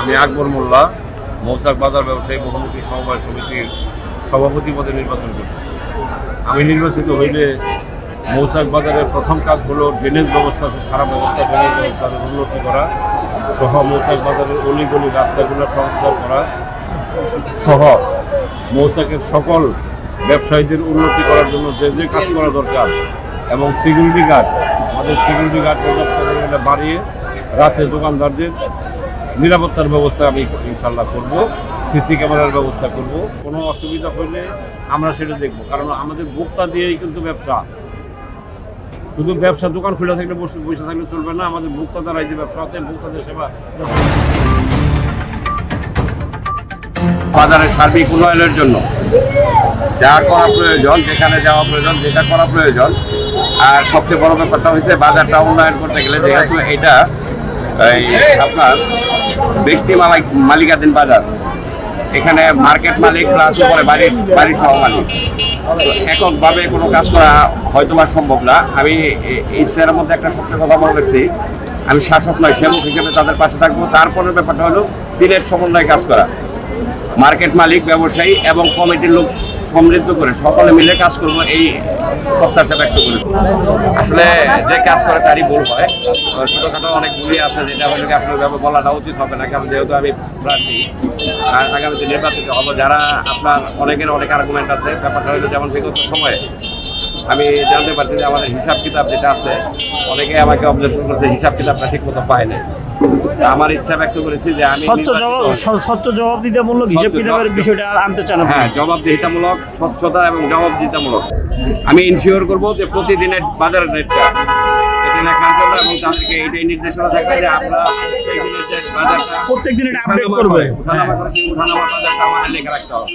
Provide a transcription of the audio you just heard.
আমি আকবর মোল্লা মৌচাক বাজার ব্যবসায়ী বহুমুখী সমবায় সমিতির সভাপতি পদে নির্বাচন করতেছি। আমি নির্বাচিত হইলে মৌচাক বাজারের প্রথম কাজ হলো ড্রেনেজ ব্যবস্থা, খারাপ অবস্থা ড্রেনেজ ব্যবস্থার উন্নতি করা সহ মৌচাক বাজারের অলিগলি রাস্তাগুলো সংস্কার করা সহ মৌচাকের সকল ব্যবসায়ীদের উন্নতি করার জন্য যে যে কাজ করা দরকার এবং সিকিউরিটি গার্ড, আমাদের সিকিউরিটি গার্ড পর্যাপ্ত পরিমাণে বাড়িয়ে রাতে দোকানদারদের নিরাপত্তার ব্যবস্থা আমি ইনশাল্লাহ করব, সিসি ক্যামেরার ব্যবস্থা করব। কোনো অসুবিধা হলে আমরা সেটা দেখব, কারণ আমাদের ভোক্তা দিয়েই কিন্তু ব্যবসা, শুধু ব্যবসা দোকান খোলা থাকলে বসে থাকলে চলবে না, আমাদের ভোক্তা দ্বারা এই যে ব্যবসা হতে ভোক্তাদের সেবা। বাজারের সার্বিক উন্নয়নের জন্য যা করা প্রয়োজন, যেখানে যাওয়া প্রয়োজন, যেটা করা প্রয়োজন, আর সবচেয়ে বড় ব্যাপারটা হচ্ছে বাজারটা উন্নয়ন করতে গেলে যেহেতু এটা আপনার ব্যক্তি মালিকাধীন বাজার, এখানে মার্কেট মালিক প্লাস উপরে বাড়ির সহ মালিক, এককভাবে কোনো কাজ করা হয়তো বা সম্ভব না। আমি এই স্টেয়ারের মধ্যে একটা সবচেয়ে কথা মনে রাখছি, আমি শাসক নয়, সেবক হিসেবে তাদের পাশে থাকবো। তারপরের ব্যাপারটা হলো দিনের সমন্বয়ে কাজ করা, মার্কেট মালিক, ব্যবসায়ী এবং কমিটির লোক সমৃদ্ধ করে সকলে মিলে কাজ করবো, এই প্রত্যাশা ব্যক্ত করি। আসলে যে কাজ করে তারই ভুল হয়, ছোটোখাটো অনেক ভুলই আছে যেটা হলে আসলে বলাটা উচিত হবে না, কারণ যেহেতু আমি প্রার্থী আর আগামীতে নির্বাচিত হবো। যারা আপনার অনেকের অনেক আর্গুমেন্ট আছে, ব্যাপারটা হলো যেমন বিগত সময়ে আমি জানতে পারছি যে আমাদের হিসাব কিতাব যেটা আছে, অনেকে আমাকে অবজেকশন করছে হিসাব কিতাবটা ঠিক মতো পায় না। আমার ইচ্ছা ব্যক্ত করেছি যে আমি স্বচ্ছ জবাবদিহিতামূলক হিসাব কিতাবের বিষয়টা আনতে চান। হ্যাঁ, জবাবদিহিতামূলক, স্বচ্ছতা এবং জবাবদিহিতামূলক। আমি ইনশিওর করবো যে প্রতিদিনের বাজারের রেটটা এটা লেখা করবো এবং তাদেরকে এইটাই নির্দেশনা থাকবে যে আমরা প্রত্যেক দিন এটা আপডেট করবে, উঠানামা বাজারটা আমাদের লেখা রাখতে হবে।